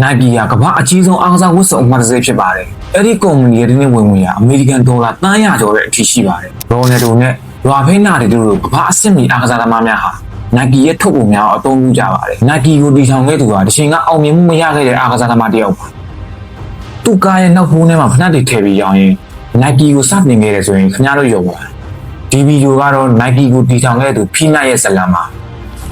Nike ကကမ္ဘာအကြီးဆုံးအားကစားဝတ်စုံအမှတ်တရဖြစ်ပါတယ်။အဲ့ဒီကုမ္ပဏီရဲ့ဒီနေ့ဝင်ငွေဟာအမေရိကန်ဒေါ်လာ300ကျော်တဲ့အထိရှိပါတယ်။ရိုနယ်ဒိုနဲ့ရာဖိနာတွေတို့ကမ္ဘာအဆင့်မီအားကစားသမားများဟာ Nike ရဲ့ထုတ်ပုံများအသုံးပြုကြပါတယ်။ Nike ကိုတည်ထောင်ခဲ့သူဟာတချိန်ကအောင်မြင်မှုမရခဲ့တဲ့အားကစားသမားတစ်ယောက်ပါ။သူ့ကားရဲ့နောက်ဖိုးထဲမှာဖနက်တွေထည့်ပြီးရောင်းရင် Nike ကိုစတင်ခဲ့တယ်ဆိုရင်ခင်ဗျားတို့ယုံပါလား။ဒီဗီဒီယိုကတော့ Nike ကိုတည်ထောင်ခဲ့သူဖီနာရဲ့ဇာတ်လမ်းပါ။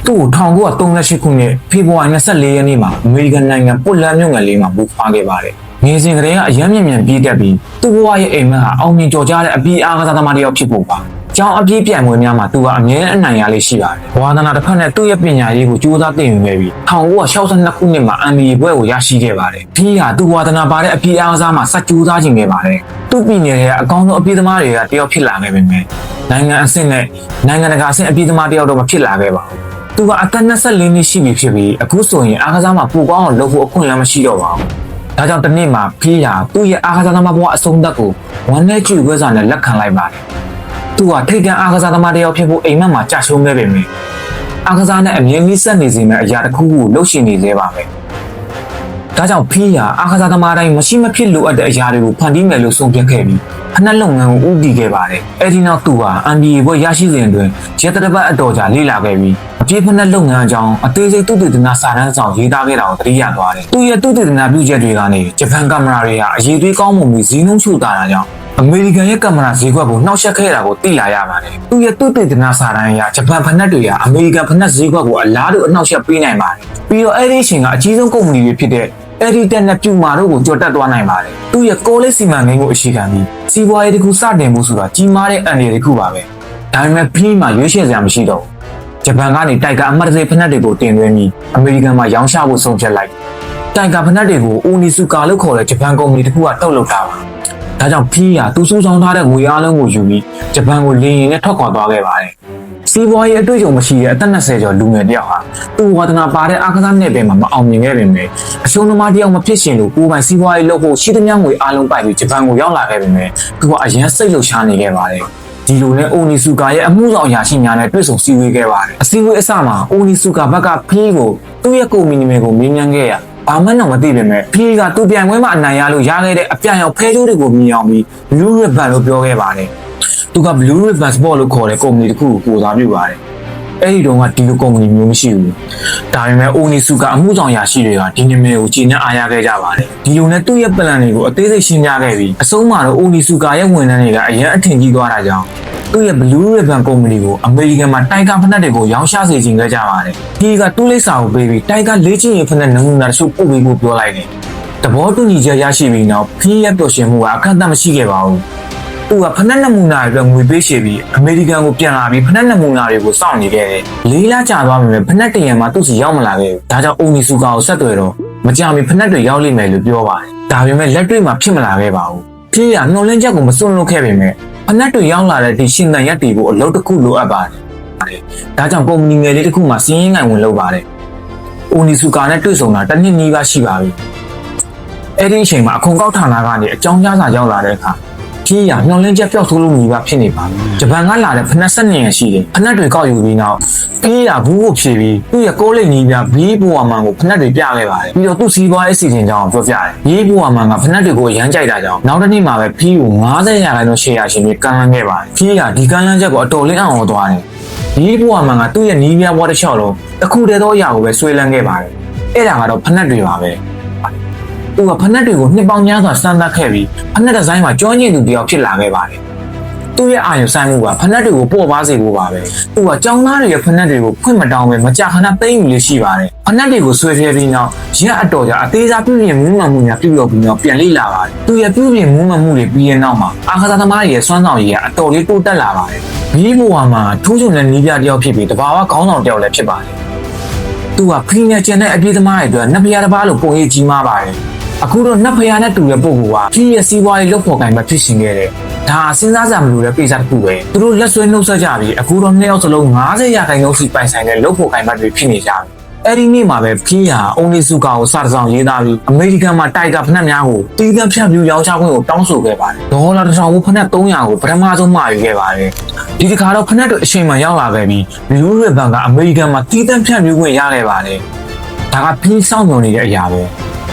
သူ့ကို1938ခုနှစ်ဖေဖော်ဝါရီ24ရက်နေ့မှာအမေရိကန်နိုင်ငံပိုလန်မြို့ငယ်လေးမှာမူဖွားခဲ့ပါတယ်။ငယ်စဉ်ကတည်းကအယမ်းမြန်ပြေးတက်ပြီးသူ့ဘဝရဲ့အိမ်မက်ဟာအောင်မြင်ကျော်ကြားတဲ့အပြေးအားကစားသမားတစ်ယောက်ဖြစ်ဖို့ပါ။ကျောင်းအပြေးပြိုင်ပွဲများမှာသူကအမြဲတမ်းအနိုင်ရလေးရှိပါတယ်။ဝါသနာတစ်ဖက်နဲ့သူ့ရဲ့ပညာရေးကိုကြိုးစားသင်ယူခဲ့ပြီး1962ခုနှစ်မှာ NBA ဘွဲ့ကိုရရှိခဲ့ပါတယ်။ဖီးဟာသူ့ဝါသနာပါတဲ့အပြေးအားကစားမှာစကြိုးစားခြင်းခဲ့ပါတယ်။သူ့ပြည်နယ်ရဲ့အကောင်းဆုံးအပြေးသမားတွေကတယောက်ဖြစ်လာခဲ့ပေမဲ့နိုင်ငံအဆင့်နဲ့နိုင်ငံတကာအဆင့်အပြေးသမားတယောက်တော့မဖြစ်လာခဲ့ပါဘူး။သူကအသက်24နှစ်ရှိပြီဖြစ်ပြီးအခုဆိုရင်အားကစားမှာပိုကောင်းအောင်လုပ်ဖို့အခွင့်အလမ်းမရှိတော့ပါဘူး။ဒါကြောင့်တနေ့မှာဖီးဟာသူ့ရဲ့အားကစားသမားဘဝအဆုံးသတ်ကိုဝမ်းနည်းကြွေခွဲစွာနဲ့လက်ခံလိုက်ပါတယ်။သူကထိတ်တန့်အားကစားသမားတယောက်ဖြစ်ဖို့အိမ်မက်မှာကြာရှုံးခဲ့ပေမဲ့အားကစားနဲ့အမြဲတမ်းဆက်နေစေမယ့်အရာတစ်ခုကိုလှုပ်ရှင်နေသေးပါပဲ။ဒါကြောင့်ဖီးဟာအားကစားသမားတိုင်းမရှိမဖြစ်လိုအပ်တဲ့အရာတွေကိုဖန်တီးမယ်လို့ဆုံးဖြတ်ခဲ့ပြီးဖနက်လုပ်ငန်းကိုဦးတည်ခဲ့ပါတယ်။အဲဒီနောက်သူဟာ NBA ဘွဲ့ရရှိစဉ်အတွင်းရက်တပတ်အတော်ကြာလေ့လာခဲ့ပြီးအပြေးဖနက်လုပ်ငန်းအကြောင်းအသေးစိတ်သုတေသနစာတမ်းဆောင်ရေးသားခဲ့တာကိုသတိရသွားတယ်။သူ့ရဲ့သုတေသနပြုချက်တွေကနေဂျပန်ကင်မရာတွေဟာအရေးသွေးကောင်းမွန်ပြီးဈေးနှုန်းချို့တာကြောင့်အမေရိကန်ရဲ့ကင်မရာဈေးကွက်ကိုနှောက်ယှက်ခဲ့တာကိုသိလာရပါတယ်။သူ့ရဲ့သုတေသနစာတမ်းအရဂျပန်ဖနက်တွေဟာအမေရိကန်ဖနက်ဈေးကွက်ကိုအလားတူအနှောက်ယှက်ပေးနိုင်ပါတယ်။ပြီးတော့အဲဒီအချိန်ကအကြီးဆုံးကုမ္ပဏီတွေဖြစ်တဲ့Editor နဲ့ Puma တို့ကိုကြော်တက်သွားနိုင်ပါတယ်။သူ့ရဲ့ကောလိပ်စီမံကိန်းကိုအခြေခံပြီးစီးပွားရေးတစ်ခုစတင်မှုဆိုတာကြီးမားတဲ့အန္တရာယ်တစ်ခုပါပဲ။ဒါပေမဲ့ဖီးမှာရွေးချယ်စရာမရှိတော့ဘူး။ဂျပန်ကနေတိုက်ကာအမှတ်တရဖနက်တွေကိုတင်သွင်းပြီးအမေရိကန်မှာရောင်းချဖို့ဆုံးဖြတ်လိုက်။တိုက်ကာဖနက်တွေကိုအိုနီဆူကာလို့ခေါ်တဲ့ဂျပန်ကုမ္ပဏီတစ်ခုကထုတ်လုပ်တာပါ။ဒါကြောင့်ဖီးဟာသူစုဆောင်းထားတဲ့ငွေအားလုံးကိုယူပြီးဂျပန်ကိုလေယာဉ်နဲ့ထွက်ခွာသွားခဲ့ပါတယ်။စီးပွားရေးအတွေ့အကြုံမရှိတဲ့အသက်20ကျော်လူငယ်တယောက်ဟာသူ့ဝါသနာပါတဲ့အားကစားနယ်ပယ်မှာမအောင်မြင်ခဲ့ပေမဲ့အရှုံးသမားတယောက်မဖြစ်ရှင်လို့ကိုယ်ပိုင်စီးပွားရေးလုပ်ဖို့ရှိသမျှငွေအားလုံးပိုက်ပြီးဂျပန်ကိုရောက်လာခဲ့ပေမဲ့သူကအရင်စိတ်လှုပ်ရှားနေခဲ့ပါတယ်။ဒီလိုနဲ့အိုနီဆူကာရဲ့အမှုဆောင်အရာရှိများနဲ့တွေ့ဆုံစည်းဝေးခဲ့ပါတယ်။အစည်းအဝေးအစမှာအိုနီဆူကာဘက်ကဖီးကိုသူ့ရဲ့ကုမ္ပဏီနာမည်ကိုမေးမြန်းခဲ့ရဘာမှတော့မသိပေမဲ့ဖီးကသူ့ပြိုင်ပွဲမှာအနိုင်ရလို့ရခဲ့တဲ့အပြိုင်အောင်ဖဲချိုးတွေကိုမြင်အောင်ပြီး Blue Ribbon လို့ပြောခဲ့ပါတယ်။သူက Blue Ribbon Sport လို့ခေါ်တဲ့ကုမ္ပဏီတစ်ခုကိုစားပြုပါတယ်။အဲ့ဒီတော့ကဒီလိုကုမ္ပဏီမျိုးမရှိဘူး။ဒါပေမဲ့အိုနီဆူကအမှုဆောင်ရာရှိတွေကဒီနာမည်ကိုကြည်နက်အားရခဲ့ကြပါတယ်။ဒီလိုနဲ့သူ့ရဲ့ plan တွေကိုအသေးစိတ်ရှင်းပြခဲ့ပြီးအဆုံးမှာတော့အိုနီဆူကာရဲ့ဝန်ထမ်းတွေကအရင်အထင်ကြီးသွားတာကြောင့်သူ့ရဲ့ Blue Ribbon ကုမ္ပဏီကိုအမေရိကန်မှာတိုက်ကာဖနက်တွေကိုရောင်းချစေချင်ခဲ့ကြပါတယ်။ဒီကတူးလိပ်စာကိုပေးပြီးတိုက်ကာလေ့ကျင့်ရေးဖနက်နမူနာတချို့ပို့ပေးဖို့ပြောလိုက်တယ်။သဘောတူညီချက်ရရှိပြီးနောက်ဖီးရဲ့ပျော်ရွှင်မှုကအကန့်အသတ်မရှိခဲ့ပါဘူး။သူကဖနက်နမူနာတွေငွေပေးရှေ့ပြီးအမေရိကန်ကိုပြန်လာပြီးဖနက်နမူနာတွေကိုစောင့်နေခဲ့တယ်။လေးလကြာသွားပြီမဲ့ဖနက်တရံမှာသူ့စီရောက်မလာခဲ့ဘူး။ဒါကြောင့်အိုနီဆူကာကိုဆက်သွယ်တော့မကြမီဖနက်တွေရောက်လိမ့်မယ်လို့ပြောပါတယ်။ဒါပေမဲ့လက်တွေ့မှာဖြစ်မလာခဲ့ပါဘူး။ဖီးကနှော်လင့်ချက်ကိုမစွန့်လွတ်ခဲ့ပေမဲ့ဖနက်တွေရောက်လာတဲ့ဒီရှင်သန်ရက်တီကိုအလုပ်တစ်ခုလိုအပ်ပါတယ်။ဒါကြောင့်ကုမ္ပဏီငယ်လေးတစ်ခုမှစီးရင်ငိုင်ဝင်လုပ်ပါတယ်။အိုနီဆူကာနဲ့တွေ့ဆုံတာတစ်နှစ်နီးပါးရှိပါပြီ။အဲ့ဒီအချိန်မှာအခွန်ကောက်ဌာနကနေအကြောင်းကြားစာရောက်လာတဲ့အခါဖီးရနှော်လင့်ချက်ပျောက်ဆုံးလို့ညီပါဖြစ်နေပါဂျပန်ကလာတဲ့ဖနက်ဆက်နေရရှိတယ်ဖနက်တွေကောက်ယူပြီးနောက်ဖီးရဘူးကိုဖြေပြီးသူ့ရဲ့ကိုလိတ်နီးပြဘီးဘိုဝါမန်ကိုဖနက်တွေပြခဲ့ပါတယ်ပြီးတော့သူ့စီးပွားရေးစီစဉ်ကြောင်းပြောပြတယ်ဘီးဘိုဝါမန်ကဖနက်တွေကိုရမ်းကြိုက်တာကြောင့်နောက်တစ်နေ့မှာပဲဖီးကို90ရာခိုင်နှုန်းရှယ်ယာရှင်တွေကမ်းလှမ်းခဲ့ပါတယ်ဖီးရဒီကမ်းလှမ်းချက်ကိုအတော်လေးအောင်သွားတယ်ဘီးဘိုဝါမန်ကသူ့ရဲ့နီးပြဘွားတစ်လျှောက်လုံးတစ်ခုတည်းသောအရာကိုပဲဆွေးလန်းခဲ့ပါတယ်အဲ့ဒါကတော့ဖနက်တွေပါပဲသူကဖနက်တွေကိုနှစ်ပေါင်းများစွာစမ်းသပ်ခဲ့ပြီးဖနက်ဒီဇိုင်းမှာကြောညင်သူတယောက်ဖြစ်လာခဲ့ပါတယ်။သူ့ရဲ့အာရုံစိုက်မှုကဖနက်တွေကိုပေါ်ပါစေဖို့ပါပဲ။သူကကျောင်းသားတွေရဲ့ဖနက်တွေကိုခွင့်မတောင်းပဲမကြာခဏသိမ်းယူလေးရှိပါတယ်။ဖနက်တွေကိုဆွဲဖြဲပြီးနောက်ရက်အတော်ကြာအသေးစားပြုပြင်မူးမှန်မှုများပြုလုပ်ပြီးနောက်ပြန်လေ့လာပါတယ်။သူရဲ့ပြုပြင်မူးမှန်မှုတွေပြီးတဲ့နောက်မှာအာခါသမားတွေရဲ့စွမ်းဆောင်ရည်ကအတော်လေးတိုးတက်လာပါတယ်။ဘီးဘိုဝါမှာထိုးချုံတဲ့နီးပြတယောက်ဖြစ်ပြီးတဘာဝခေါင်းဆောင်တယောက်လည်းဖြစ်ပါတယ်။သူကဖီးနဲ့ကျန်တဲ့အပြေးသမားတွေအတွက်နှစ်ဖျားတစ်ပါးလိုပုံရိပ်ကြီးမားပါတယ်။အခုတော့နတ်ဖျားနဲ့တူတဲ့ပုဂ္ဂိုလ်ကဖီးရဲ့စီးပွားရေးလုပ်ဖို့ကံပဲဖြစ်ရှင်ခဲ့တယ်။ဒါစဉ်းစားစရာမလိုတဲ့ကိစ္စတစ်ခုပဲ။သူတို့လက်ဆွဲနှုတ်ဆက်ကြပြီးအခုတော့နှစ်ယောက်စလုံး90ရာခိုင်နှုန်းစီပိုင်ဆိုင်တဲ့လုပ်ဖို့ကံပဲတွေဖြစ်နေကြပြီ။အဲ့ဒီနေ့မှာပဲဖီးဟာအိုနီဆူကာကိုစတဲ့ဆောင်ရေးသားပြီးအမေရိကန်မှာတိုက်ကာဖနက်များကိုတီးသန့်ဖြန့်ဖြူးရောင်းချခွင့်ကိုတောင်းဆိုခဲ့ပါတယ်။ဒေါ်လာ1000ဘူးဖနက်300ကိုပထမဆုံးမှာယူခဲ့ပါတယ်။ဒီတစ်ခါတော့ဖနက်တွေအချိန်မှရောက်လာခဲ့ပြီး Blue Ribbon ကအမေရိကန်မှာတီးသန့်ဖြန့်ဖြူးခွင့်ရခဲ့ပါတယ်။ဒါကဖီးစောင့်မျှော်နေတဲ့အရာပဲ။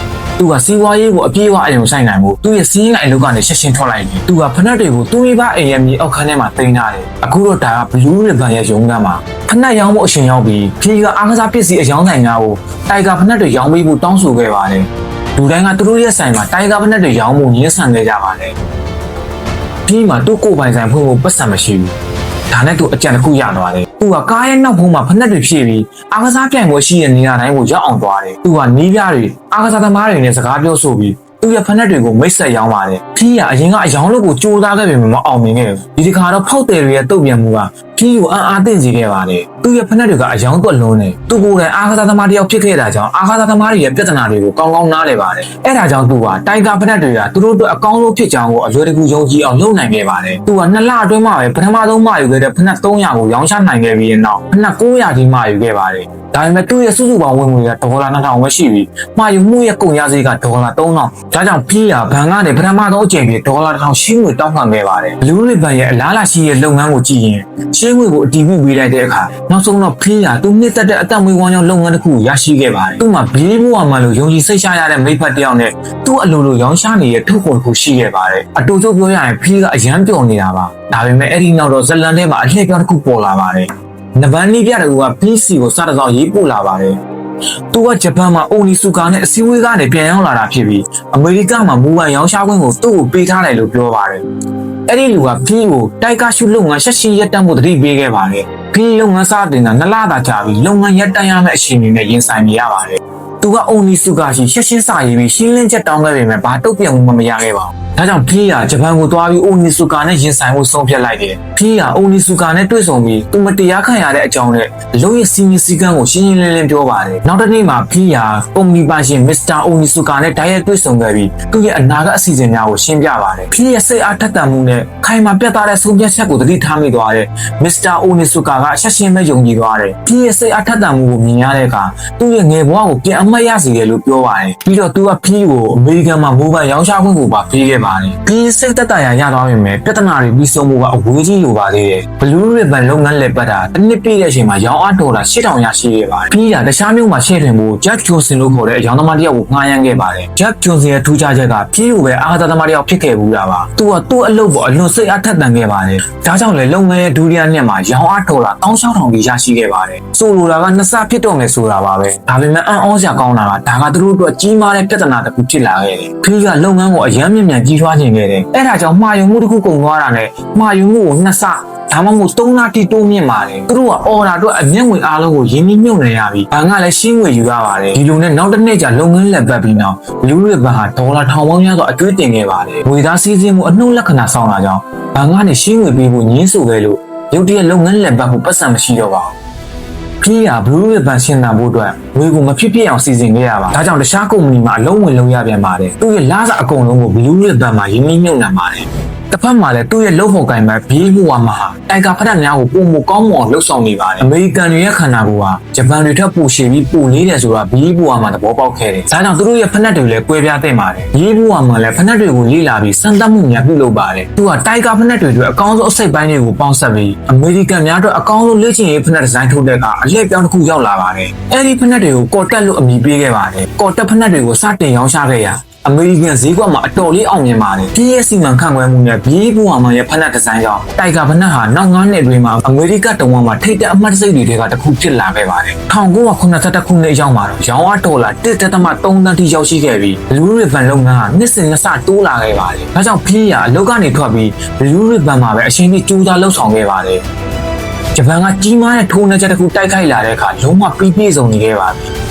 သူကစီးပွားရေးကိုအပြည့်အဝအယုံဆိုင်နိုင်မှုသူ့ရဲ့စီးရင်အလုပ်ကနေရှက်ရှင်းထွက်လိုက်တယ်သူကဖနက်တွေကိုသူ့မိဘအိမ်ရဲ့မြေအောက်ခန်းထဲမှာတင်ထားတယ်အခုတော့ဒါက Blue Ribbon ရဲ့ရုံးခန်းမှာဖနက်ရောင်းမှုအရှင်ရောက်ပြီးဖီကအားကစားပစ္စည်းအယောင်းဆိုင်များကိုတိုင်ဂါဖနက်တွေရောင်းပေးဖို့တောင်းဆိုခဲ့ပါတယ်လူတိုင်းကသူတို့ရဲ့ဆိုင်မှာတိုင်ဂါဖနက်တွေရောင်းမှုညှင်းဆန်ခဲ့ကြပါတယ်ပြီးမှသူ့ကိုယ်ပိုင်ဆိုင်ဖွင့်ဖို့ပတ်စံမရှိဘူးဒါနဲ့သူအကြံတစ်ခုရသွားတယ်သူကကားရဲ့နောက်ဖုံးမှာဖနက်တွေဖြည့်ပြီးအားကစားပြိုင်ပွဲရှိတဲ့နေရာတိုင်းကိုရောက်အောင်သွားတယ်သူကနီးပြတွေအားကစားသမားတွေနဲ့စကားပြောဆိုပြီးသူ့ရဲ့ဖနက်တွေကိုမိတ်ဆက်ရောင်းပါတယ်ဖီးကအရင်ကအယောင်းလို့ကိုကြိုးစားခဲ့ပေမဲ့မအောင်မြင်ခဲ့ဘူးဒီတစ်ခါတော့ဖောက်တယ်တွေရဲ့တုတ်ပြန်မှုကဖီးကိုအားသိစေခဲ့ပါတယ်သူ့ရဲ့ဖနက်တွေကအယောင်းသွက်လုံးနေသူကိုယ်တိုင်အားကစားသမားတယောက်ဖြစ်ခဲ့တာကြောင့်အားကစားသမားတွေရဲ့ပြဿနာတွေကိုကောင်းကောင်းနားလည်ပါတယ်အဲ့ဒါကြောင့်သူကတိုင်ဂါဖနက်တွေကသူတို့အတွက်အကောင်းဆုံးဖြစ်ကြောင်းကိုအလွယ်တကူယုံကြည်အောင်လုပ်နိုင်ခဲ့ပါတယ်သူက2လအတွင်းမှာပဲပထမဆုံးမှာယူခဲ့တဲ့ဖနက်300ကိုရောင်းချနိုင်ခဲ့ပြီးတဲ့နောက်ဖနက်900ထိမှာယူခဲ့ပါတယ်ဒါပေမဲ့သူ့ရဲ့စုစုပေါင်းဝင်ငွေကဒေါ်လာ2000ပဲရှိပြီးမှာယူမှုရဲ့ကုန်ရစရိတ်ကဒေါ်လာ3000ဒါကြောင့်ဖီးကဘဏ်ကနေပထမဆုံးအကြိမ်ပြီးဒေါ်လာ1000ရှင်းငွေတောင်းခံခဲ့ပါတယ် Blue Ribbon ရဲ့အလားအလာရှိတဲ့လုပ်ငန်းကိုကြည့်ရင်ရှင်းငွေကိုအတည်ပြုပေးလိုက်တဲ့အခါနောက်ဆုံးတော့ဖီးကသူနှစ်သက်တဲ့အသက်မွေးဝမ်းကြောင်းလုပ်ငန်းတစ်ခုရရှိခဲ့ပါတယ်သူ့မှာဘေးဘဝမှာလို့ယုံကြည်စိတ်ချရတဲ့မိဖက်တယောက်နဲ့သူ့အလိုလိုရောင်းချနေတဲ့ထုတ်ကုန်တစ်ခုရှိခဲ့ပါတယ်အတူတူပြောရရင်ဖီးကအရန်ပျော်နေတာပါဒါပေမဲ့အဲ့ဒီနောက်တော့ဇလန်ထဲမှာအလှည့်ပြောင်းတစ်ခုပေါ်လာပါတယ်နဗန်နီပြတဲ့က PC ကိုစတဲ့ဆောင်ရေးပို့လာပါတယ်။သူကဂျပန်မှာအိုနီဆူကာနဲ့အစည်းအဝေးကနေပြန်ရောက်လာတာဖြစ်ပြီးအမေရိကမှာမူပိုင်ရောင်းချခွင့်ကိုသူ့ကိုပေးထားတယ်လို့ပြောပါတယ်။အဲ့ဒီလူကဖီးကိုတိုက်ကာရှုလုပ်ငန်းရှက်ရှင်းရပ်တန့်ဖို့တတိပေးခဲ့ပါတယ်။ဖီးလုပ်ငန်းစတင်တာ2လသာကြာပြီးလုပ်ငန်းရပ်တန့်ရမယ့်အခြေအနေနဲ့ရင်ဆိုင်နေရပါတယ်။သူကအိုနီဆူကာရှိရှက်ရှင်းစာရေးပြီးရှင်းလင်းချက်တောင်းခဲ့ပေမဲ့ဘာတုတ်ပြန်မှုမရခဲ့ပါဘူး။ဒါကြောင့်ဖီးကဂျပန်ကိုသွားပြီးအိုနီဆူကာနဲ့ရင်ဆိုင်မှုဆုံးဖြတ်လိုက်တယ်။ဖီးကအိုနီဆူကာနဲ့တွေ့ဆုံပြီးသူမတရားခံရတဲ့အကြောင်းနဲ့အလုံးရဲ့စီမီစီကန်းကိုရှင်းရှင်းလင်းလင်းပြောပါတယ်။နောက်တစ်နေ့မှာဖီးကကုမ္ပဏီပိုင်ရှင်မစ္စတာအိုနီဆူကာနဲ့တိုက်ရိုက်တွေ့ဆုံခဲ့ပြီးသူ့ရဲ့အနာဂတ်အစီအစဉ်များကိုရှင်းပြပါတယ်။ဖီးရဲ့စိတ်အားထက်သန်မှုနဲ့ခိုင်မာပြတ်သားတဲ့ဆုံးဖြတ်ချက်ကိုသတိထားမိသွားတဲ့မစ္စတာအိုနီဆူကာကရှက်ရှင်းမဲ့ယုံကြည်သွားတယ်။ဖီးရဲ့စိတ်အားထက်သန်မှုကိုမြင်ရတဲ့အခါသူ့ရဲ့ငယ်ဘဝကိုပြန်အမှတ်ရစေတယ်လို့ပြောပါတယ်။ပြီးတော့သူကဖီးကိုအမေရိကန်မှာမိုဘိုင်ရောင်းချခွင့်ကိုပါပေးခဲ့ပါတယ်။ဖီးစိတ်သက်သာရာရသွားပေမဲ့ပြဿနာတွေပြီးဆုံးမှုကအဝေးကြီးလိုပါသေးတယ်။ Blue Ribbon လုပ်ငန်းလည်ပတ်တာတစ်နှစ်ပြည့်တဲ့အချိန်မှာရောင်းအားဒေါ်လာ8000ရရှိခဲ့ပါတယ်။ပြီးတာတခြားမျိုးမှာရှင်းထွင်ဖို့ Jack Johnson လို့ခေါ်တဲ့အယောင်သမားတစ်ယောက်ကိုငှားရမ်းခဲ့ပါတယ်။ Jack Johnson ရဲ့ထူးခြားချက်ကဖီးကိုပဲအားကစားသမားတစ်ယောက်ဖြစ်ခဲ့ဘူးတာပါ။သူကသူ့အလုပ်ပေါ်အလွန်စိတ်အားထက်သန်ခဲ့ပါတယ်။ဒါကြောင့်လေလုပ်ငန်းရဲ့ဒုတိယနှစ်မှာရောင်းအားဒေါ်လာ16000ကြီးရရှိခဲ့ပါတယ်။ဆိုလိုတာကနှစ်ဆဖြစ်တော့မယ်ဆိုတာပါပဲ။ဒါပေမဲ့အံ့ဩစရာကောင်းတာကဒါကသူတို့အတွက်ကြီးမားတဲ့ပြဿနာတစ်ခုဖြစ်လာခဲ့တယ်။ဖီးကလုပ်ငန်းကိုအယမ်းမြင့်မြတ်ကြီးထွားခြင်းခဲ့တယ်။အဲ့ဒါကြောင့်မှားယွင်းမှုတစ်ခုကုန်သွားတာနဲ့မှားယွင်းမှုကိုနှစ်ဆဒါမှမဟုတ်3လတိတိုးမြင့်ပါတယ်သူတို့ကအော်ဒါအတွက်အမျက်ငွေအားလုံးကိုရင်းနှီးမြှုပ်နှံရပြီးဘဏ်ကလည်းရှင်းငွေယူရပါတယ်ဒီလိုနဲ့နောက်တစ်နေ့ကျလုပ်ငန်းလက်ပတ်ပြီးနောက် Blue Ribbon ဟာဒေါ်လာ1000ပေါင်းများစွာအကျွေးတင်ခဲ့ပါတယ်ငွေသားစည်းစိမ်မှုအနှုတ်လက္ခဏာဆောင်လာကြောင်းဘဏ်ကနေရှင်းငွေပေးဖို့ညှင်းဆိုခဲ့လို့ရုတ်တရက်လုပ်ငန်းလက်ပတ်မှုပတ်စံမရှိတော့ပါဘူးဖီးက Blue Ribbon ရှင်းတာဖို့အတွက်ငွေကိုမဖြစ်ဖြစ်အောင်စီစဉ်ခဲ့ရပါဒါကြောင့်တခြားကုမ္ပဏီမှာအလုံးဝင်လုံးရပြန်ပါတယ်သူ့ရဲ့လစာအကုန်လုံးကို Blue Ribbon မှာရင်းနှီးမြှုပ်နှံပါတယ်တစ်ဖက်မှာလည်းသူ့ရဲ့လုပ်ဖို့ကိုင်မဲ့ဘေးဘဝမှာတိုင်ဂါဖက်များကိုပုံမကောင်းမွန်လှုပ်ဆောင်နေပါတယ်အမေရိကန်တွေရဲ့ခန္ဓာကိုယ်ဟာဂျပန်တွေထက်ပိုရှည်ပြီးပိုလေးတယ်ဆိုတာဘေးဘဝမှာသဘောပေါက်ခဲ့တယ်ဒါကြောင့်သူတို့ရဲ့ဖက်နှက်တွေလည်းကွဲပြားတဲ့ပါတယ်ဘေးဘဝမှာလည်းဖက်နှက်တွေကိုလေ့လာပြီးစမ်းသပ်မှုများပြုလုပ်ပါတယ်သူကတိုင်ဂါဖက်နှက်တွေအတွက်အကောင်းဆုံးအစိတ်ပိုင်းတွေကိုပေါင်းစပ်ပြီးအမေရိကန်များအတွက်အကောင်းဆုံးလေ့ကျင့်ရေးဖက်နှက်ဒီဇိုင်းထုတ်တဲ့အခါအလှည့်ပြောင်းတစ်ခုရောက်လာပါတယ်အဲဒီဖက်နှက်တွေကိုကော်တက်လို့အမည်ပေးခဲ့ပါတယ်ကော်တက်ဖက်နှက်တွေကိုစတင်ရောင်းချခဲ့ရာအမေရိကန်ဈေးကွက်မှာအတော်လေးအောင်မြင်ပါတယ်။ပြည်ရဲ့စီမံခန့်ခွဲမှုနဲ့ဘေးဘဝမှာရဲ့ဖက်နှက်ဒီဇိုင်းကြောင့်တိုင်ဂါဖက်နှက်ဟာနောက်9နှစ်အတွင်းမှာအမေရိကတဝန်းမှာထိပ်တက်အမှတ်တစိတ်တွေကတစ်ခုဖြစ်လာခဲ့ပါတယ်။1982ခုနှစ်အရောက်မှာတော့ရောင်းအားဒေါ်လာ1.3 သန်းထိရောက်ရှိခဲ့ပြီး Blue Ribbon လုပ်ငန်းဟာနှစ်စဉ်နှစ်ဆတိုးလာခဲ့ပါတယ်။ဒါကြောင့်ဖီးကအလုပ်ကနေထွက်ပြီး Blue Ribbon မှာပဲအချိန်ကြီးကြိုးစားလှုပ်ဆောင်ခဲ့ပါတယ်။ဂျပန်ကကြီးမားတဲ့ထိုးနှက်ချက်တစ်ခုတိုက်ခိုက်လာတဲ့အခါလုံးဝပြည့်စုံနေခဲ့ပါပြီ။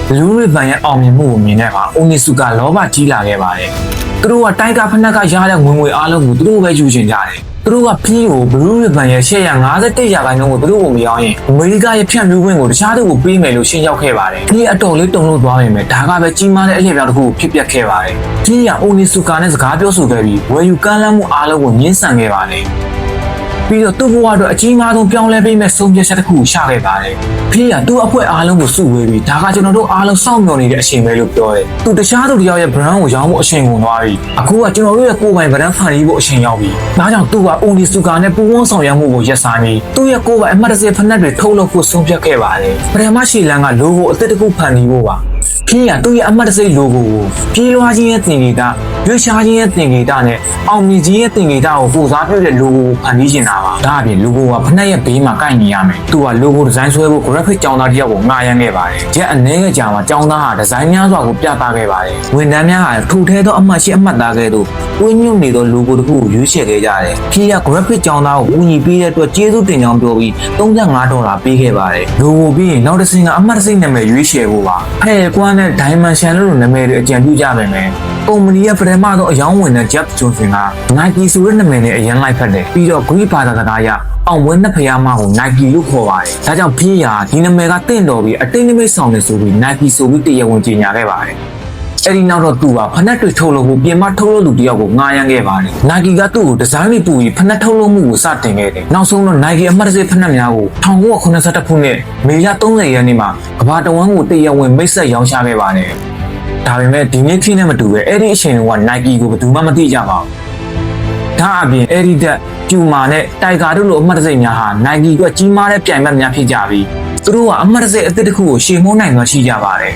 Blue Ribbon ရဲ့အောင်မြင်မှုကိုမြင်တဲ့အခါအိုနီဆူကလောဘကြီးလာခဲ့ပါတယ်။သူတို့ကတိုင်ဂါဖက်နှက်ကရတဲ့ဝင်ငွေအားလုံးကိုသူတို့ပဲယူချင်ကြတယ်။သူတို့ကဖီးကို Blue Ribbon ရဲ့ရှယ်ယာ51ရာခိုင်နှုန်းကိုသူတို့ကိုမရောင်းရင်အမေရိကရဲ့ဖြန့်ဖြူးခွင့်ကိုတခြားသူကိုပေးမယ်လို့ရှင်းရောက်ခဲ့ပါတယ်။ဖီးအတော်လေးတုံ့လို့သွားပေမဲ့ဒါကပဲကြီးမားတဲ့အလှည့်ပြောင်းတစ်ခုဖြစ်ပျက်ခဲ့ပါတယ်။ဖီးကအိုနီဆူကနဲ့စကားပြောဆိုခဲ့ပြီးဝယ်ယူကမ်းလှမ်းမှုအားလုံးကိုညှင်းဆန်ခဲ့ပါတယ်။ပြီးတော့သူ့ဘဝအတွက်အကြီးမားဆုံးပြောင်းလဲပေးမဲ့ဆုံးဖြတ်ချက်တစ်ခုကိုရှာခဲ့ပါတယ်။ ဖေးကသူ့အဖွဲအားလုံးကိုစုဝေးပြီးဒါကကျွန်တော်တို့အားလုံးစောင့်မျှော်နေတဲ့အချိန်ပဲလို့ပြောတယ်သူတခြားသူတယောက်ရဲ့ brand ကိုရောင်းဖို့အချိန်ကုန်သွားပြီအခုကကျွန်တော်တို့ရဲ့ကိုယ်ပိုင် brand ဖန်တီးဖို့အချိန်ရောက်ပြီဒါကြောင့်သူက Only Sugar နဲ့ပူးပေါင်းဆောင်ရွက်မှုကိုရပ်ဆိုင်းပြီးသူ့ရဲ့ကိုယ်ပိုင်အမှတ်တရဖက်နှက်တွေထုတ်လုပ်ဖို့ဆုံးဖြတ်ခဲ့ပါတယ်ပထမရှီလန်က logo အသစ်တစ်ခုဖန်တီးဖို့ပါဖေးကသူ့ရဲ့အမှတ်တရ logo ကိုပြေးလွှားခြင်းရဲ့သင်္ကေတရွေးရှားခြင်းရဲ့သင်္ကေတနဲ့အောင်မြင်ခြင်းရဲ့သင်္ကေတကိုပို့စားပြုတဲ့ logo ကိုဖန်တီးနေတာပါဒါအပြင် logo ကဖက်နှက်ရဲ့ဘေးမှာကိုက်နေရမယ်သူက logo design ဆွဲဖို့ graphic ကျောင်းသားတစ်ယောက်ကိုငှားရမ်းခဲ့ပါတယ်ရက်အနည်းငယ်ကြာမှာကျောင်းသားဟာဒီဇိုင်းများစွာကိုပြသခဲ့ပါတယ်ဝန်ထမ်းများဟာထူထဲသောအမှတ်ရှိအမှတ်သားကဲ့သို့ဝင်းညွတ်နေသော logo တစ်ခုကိုရွေးချယ်ခဲ့ကြတယ်ဖေးက graphic ကျောင်းသားကိုဦးညီပေးတဲ့အတွက်ကျေးဇူးတင်ကြောင်းပြောပြီး$35ပေးခဲ့ပါတယ် logo ပြီးရင်နောက်တစ်ဆင့်ကအမှတ်တရနာမည်ရွေးချယ်ဖို့ပါဖဲ့ကွမ်းနဲ့ dimension လို့နာမည်တွေအကြံပြုကြပါမယ်ကုမ္ပဏီရဲ့ပထမဆုံးအယောင်းဝင်တဲ့ Jeff Johnson က Nike ဆိုတဲ့နာမည်နဲ့အရင်လိုက်ဖက်တယ်ပြီးတော့ Greek ဘာသာစကားအရအောင်ဝဲနှစ်ဖျားမကို Nike လို့ခေါ်ပါတယ်ဒါကြောင့်ဖေးရာဒီနာမည်ကတင့်တော်ပြီးအတိတ်နိမိတ်ဆောင်နေဆိုပြီး Nike ဆိုပြီးတရားဝင်ကြေညာခဲ့ပါတယ်အဲ့ဒီနောက်တော့သူကဖနက်တွေထုတ်လုပ်ဖို့ပြင်ပထုတ်လုပ်သူတယောက်ကိုငှားရမ်းခဲ့ပါတယ် Nike ကသူ့ကိုဒီဇိုင်းတွေပူပြီးဖနက်ထုတ်လုပ်မှုကိုစတင်ခဲ့တယ်နောက်ဆုံးတော့ Nike အမှတ်တရဖနက်များကို1981ခုနှစ်မေလ30ရက်နေ့မှာကမ္ဘာတဝန်းကိုတရားဝင်မိတ်ဆက်ရောင်းချခဲ့ပါတယ်ဒါပေမဲ့ဒီနေ့ခေတ်နဲ့မတူပဲအဲ့ဒီအချိန်က Nike ကိုဘယ်သူမှမသိကြပါဘူးဒါအပြင် Adidas, Puma နဲ့ Tiger တို့လိုအမှတ်တရများဟာ Nike ကကြီးမားတဲ့ပြိုင်ဘက်များဖြစ်ကြပြီးသူတို့ကအမှတ်တရအသစ်တစ်ခုကိုရှေ့မိုးနိုင်စွာရှိကြပါတယ်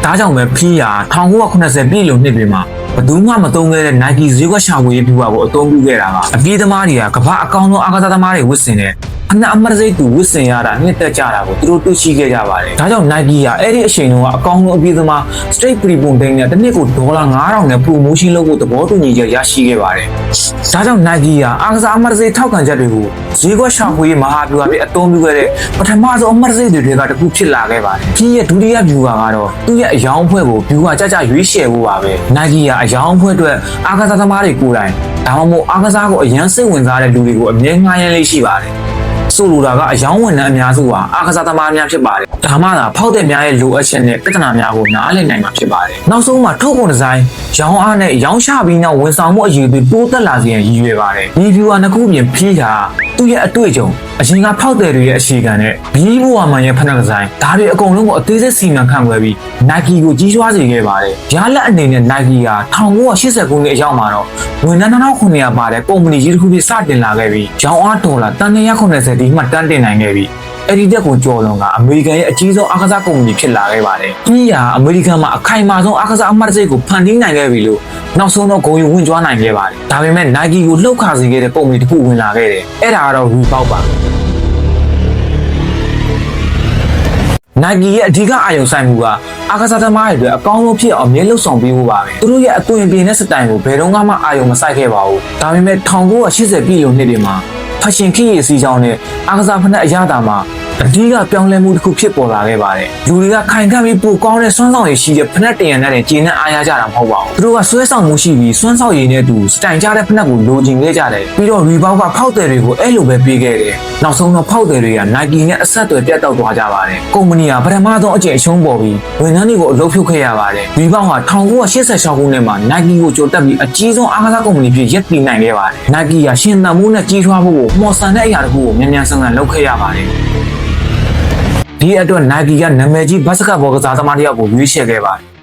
ဒါကြောင့်ပဲဖေးရာ1980ပြည့်လွန်နှစ်တွေမှာဘယ်သူမှမသုံးခဲ့တဲ့ Nike ဈေးကွက်ရှာဖွေရေးဗျူဟာကိုအသုံးပြုခဲ့တာပါအပြေးသမားတွေကကမ္ဘာအကောင်ဆုံးအားကစားသမားတွေဝတ်ဆင်တဲ့အမှတ်တရသူဝတ်ဆင်ရတာနှစ်သက်ကြတာကိုသူတို့တွေ့ရှိခဲ့ကြပါတယ်ဒါကြောင့် Nike ကအဲ့ဒီအချိန်တုန်းကအကောင်ဆုံးအပြေးသမား Straight Preponderance နဲ့တစ်နှစ်ကို$9000နဲ့ promotion လုပ်ဖို့သဘောတူညီချက်ရရှိခဲ့ပါတယ်ဒါကြောင့် Nike ကအားကစားအမှတ်တရထောက်ခံချက်တွေကိုဈေးကွက်ရှာဖွေရေးမဟာဗျူဟာပြီးအသုံးပြုခဲ့တဲ့ပထမဆုံးအမှတ်တရတွေကတစ်ခုဖြစ်လာခဲ့ပါတယ်။ဒီရဲ့ဒုတိယဗျူဟာကတော့သူ့ရဲ့အယောင်အဖွဲ့ကိုဗျူဟာကြကြရွေးချယ်ဖို့ပါပဲ။ Nike ကအယောင်အဖွဲ့အတွက်အားကစားသမားတွေကိုယ်တိုင်ဒါမှမဟုတ်အားကစားကိုအရန်စိတ်ဝင်စားတဲ့လူတွေကိုအမြဲငှားရမ်းလေးရှိပါတယ်။ဆိုလိုတာကအယောင်ဝန်ထမ်းအများစုဟာအားကစားသမားများဖြစ်ပါတယ်။ဒါမှသာဖောက်တဲ့များရဲ့လိုအပ်ချက်နဲ့ပြဿနာများကိုနားလည်နိုင်မှာဖြစ်ပါတယ်။နောက်ဆုံးမှာထုတ်ကုန်ဒီဇိုင်းရောင်းအားနဲ့ရောင်းချပြီးနောက်ဝန်ဆောင်မှုအရေးတွေတိုးတက်လာစေရန်ရည်ရွယ်ပါတယ်။ဒီဗျူဟာနှစ်ခုပြင်ဖေးဟာသူ့ရဲ့အတွေ့အကြုံအရင်ကဖောက်တယ်တွေရဲ့အခြေခံနဲ့ဘီးဘိုဝါမန်ရဲ့ဖက်နှက်ဒီဇိုင်းဒါတွေအကုန်လုံးကိုအသေးစိတ်စီမံခန့်ခွဲပြီး Nike ကိုကြီးထွားစေခဲ့ပါတယ်။ရလက်အနေနဲ့ Nike က1980ခုနှစ်အရောက်မှာတော့ဝန်ထမ်း2900ပါတဲ့ကုမ္ပဏီကြီးတစ်ခုဖြစ်စတင်လာခဲ့ပြီးရောင်းအားဒေါ်လာ$380ဒီမှတ်တမ်းတင်နိုင်ခဲ့ပြီးအဲ့ဒီတက်ကိုကြော်လွန်ကအမေရိကန်ရဲ့အကြီးဆုံးအားကစားကုမ္ပဏီဖြစ်လာခဲ့ပါတယ်။ဒီဟာအမေရိကန်မှာအခိုင်အမာဆုံးအားကစားအမှတ်တရကိုဖန်တီးနိုင်ခဲ့ပြီလို့နောက်ဆုံးတော့ဂုဏ်ယူဝင်ကြွားနိုင်ခဲ့ပါတယ်။ဒါပေမဲ့ Nike ကိုလှုပ်ခါစေခဲ့တဲ့ကုမ္ပဏီတစ်ခုဝင်လာခဲ့တယ်။အဲ့ဒါကတော့ Reebok ပါ။ Nike ရဲ့အဓိကအာရုံစိုက်မှုကအားကစားသမားတွေအတွက်အကောင်းဆုံးဖြစ်အောင်အမြဲလှုပ်ဆောင်ပေးဖို့ပါပဲ။သူတို့ရဲ့အသွင်ပြင်တဲ့စတိုင်ကိုဘယ်တော့မှအာရုံမစိုက်ခဲ့ပါဘူး။ဒါပေမဲ့1980ပြည့်လွန်နှစ်တွေမှာဖက်ရှင်ခေတ်ရဲ့စီးကြောင်းနဲ့အားကစားဖက်နှက်အရသာမှာအဓိကပြောင်းလဲမှုတစ်ခုဖြစ်ပေါ်လာခဲ့ပါတယ်။လူတွေကခိုင်ခံ့ပြီးပိုကောင်းတဲ့စွမ်းဆောင်ရည်ရှိတဲ့ဖက်နှက်တရံနဲ့ကျေနပ်အားရကြတာမဟုတ်ပါဘူး။သူတို့ကဆွဲဆောင်မှုရှိပြီးစွမ်းဆောင်ရည်နဲ့အတူစတိုင်ကြတဲ့ဖက်နှက်ကိုလိုချင်ခဲ့ကြတယ်။ပြီးတော့ Reebok ကဖောက်တယ်တွေကိုအဲ့လိုပဲပေးခဲ့တယ်။နောက်ဆုံးတော့ဖောက်တယ်တွေက Nike နဲ့အဆက်အသွယ်ပြတ်တောက်သွားကြပါတယ်။ကုမ္ပဏီကပထမဆုံးအကြိမ်အရှုံးပေါ်ပြီးဝန်ထမ်းတွေကိုအလုပ်ဖြုတ်ခဲ့ရပါတယ်။ Reebok ဟာ1986ခုနှစ်မှာ Nike ကိုကျော်တက်ပြီးအကြီးဆုံးအားကစားကုမ္ပဏီဖြစ်ရပ်တည်နိုင်ခဲ့ပါတယ်။ Nike ကရှင်သန်မှုနဲ့ကြီးထွားဖို့ကိုမော်ဆန်တဲ့အရာတစ်ခုကိုမြန်မြန်ဆန်ဆန်လုပ်ခဲ့ရပါတယ်။ဒီအတွက် Nike ကနာမည်ကြီးဘတ်စကတ်ဘောကစားသမားတယောက်ကိုရွေးချယ်ခဲ့ပါတယ်။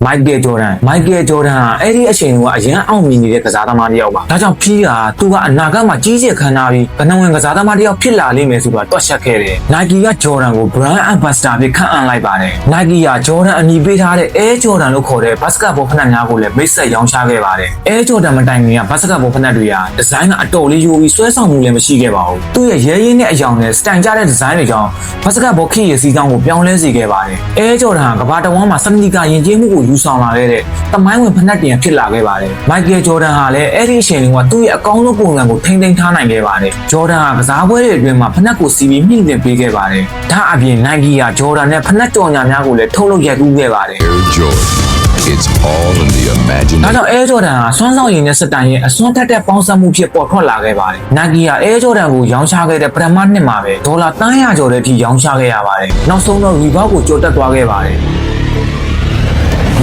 Michael Jordan ဟာအဲ့ဒီအချိန်ကအရင်အောင်မြင်နေတဲ့ကစားသမားတယောက်ပါ။ဒါကြောင့်ဖေးကသူကအနာဂတ်မှာကြီးကျယ်ခမ်းနားပြီးကနဝင်ကစားသမားတယောက်ဖြစ်လာလိမ့်မယ်ဆိုတာတွက်ချက်ခဲ့တယ်။ Nike က Jordan ကို Brand Ambassador ဖြစ်ခန့်အပ်လိုက်ပါတယ်။ Nike က Jordan အမည်ပေးထားတဲ့ Air Jordan လို့ခေါ်တဲ့ဘတ်စကတ်ဘောဖက်နှက်များကိုလည်းမိတ်ဆက်ရောင်းချခဲ့ပါတယ်။ Air Jordan မတိုင်ခင်ကဘတ်စကတ်ဘောဖက်နှက်တွေဟာဒီဇိုင်းကအတော်လေးရိုးပြီးဆွဲဆောင်မှုလည်းမရှိခဲ့ပါဘူး။သူ့ရဲ့ရဲရင်းနဲ့အယောင်နဲ့စတိုင်ကြတဲ့ဒီဇိုင်းတွေကြောင့်ဘတ်စကတ်ဘောခေတ်ရဲ့စီးကြောင်းကိုပြောင်းလဲစေခဲ့ပါတယ်။ Air Jordan ကကမ္ဘာတဝန်းမှာစနစ်ကယဉ်ကျေးမှုကိုယူဆောင်လာခဲ့တဲ့တမိုင်းဝင်ဖက်နှက်တင်ဖြစ်လာခဲ့ပါတယ်။ Michael Jordan ဟာလည်းအဲ့ဒီအချိန်ကသူ့ရဲ့အကောင်းဆုံးပုံစံကိုထိန်းသိမ်းထားနိုင်ခဲ့ပါတယ်။ Jordan ကစားပွဲတွေအတွင်းမှာဖက်နှက်ကိုစီးပြီးမြင့်တင်ပေးခဲ့ပါတယ်။ဒါအပြင် Nike က Jordan နဲ့ဖက်နှက်ကြော်ညာများကိုလည်းထုတ်လုပ်ရိုက်ကူးခဲ့ပါတယ်။ It's all in the imagination. ဒါကြောင့် Air Jordan ဟာစွမ်းဆောင်ရည်နဲ့စတိုင်ရဲ့အစွမ်းထက်တဲ့ပေါင်းစပ်မှုဖြစ်ပေါ်ထွက်လာခဲ့ပါတယ်။ Nike က Air Jordan ကိုရောင်းချခဲ့တဲ့ပထမနှစ်မှာပဲဒေါ်လာ300ကျော်တဲ့အထိရောင်းချခဲ့ရပါတယ်။နောက်ဆုံးတော့ Reebok ကိုကျော်တက်သွားခဲ့ပါတယ်။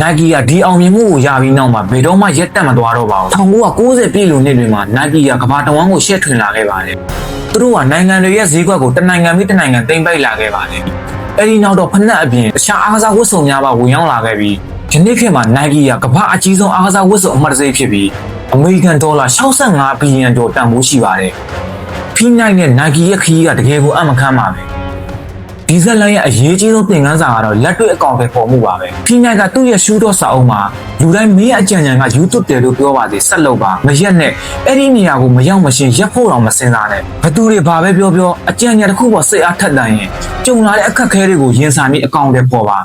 Nike ကဒီအောင်မြင်မှုကိုရပြီးနောက်မှာဘယ်တော့မှရက်တက်မသွားတော့ပါဘူး။1990ပြည့်လွန်နှစ်တွေမှာ Nike ကကမ္ဘာတဝန်းကိုရှက်ထွင်လာခဲ့ပါတယ်။ သူတို့ကနိုင်ငံတွေရဲ့ဈေးကွက်ကိုတနိုင်ငံပြီးတနိုင်ငံသိမ်းပိုက်လာခဲ့ပါတယ်အဲ့ဒီနောက်တော့ဖနက်အပြင်တခြားအားကစားဝတ်စုံများပါဝင်ရောက်လာခဲ့ပြီးဒီနေ့ခေတ်မှာ Nike ကကမ္ဘာအကြီးဆုံးအားကစားဝတ်စုံအမှတ်တံဆိပ်ဖြစ်ပြီးအမေရိကန်ဒေါ်လာ65ဘီလီယံကျော်တန်ဖိုးရှိပါတယ်ဖီနိုက်နဲ့ Nike ရဲ့ခရီးကတကယ်ကိုအမှန်ခမ်းပါပဲဒီဇက်လိုင်းရဲ့အရေးကြီးဆုံးသင်ခန်းစာကတော့လက်တွေ့အကောင့်ပဲပေါ်မှုပါပဲဖီနိုက်ကသူ့ရဲ့ရှူးတော့စာအုပ်မှာလူတိုင်းမင်းရဲ့အကြံဉာဏ်က YouTube တယ်လို့ပြောပါသေးဆက်လုပ်ပါမရက်နဲ့အဲ့ဒီနေရာကိုမရောက်မရှင်ရက်ဖို့တော့မစင်စားနဲ့ဘသူတွေဘာပဲပြောအကြံဉာဏ်တစ်ခုပေါ်စိတ်အားထက်တန်ရင်ကြုံလာတဲ့အခက်အခဲတွေကိုရင်ဆိုင်ပြီးအကောင့်တွေပေါ်ပါ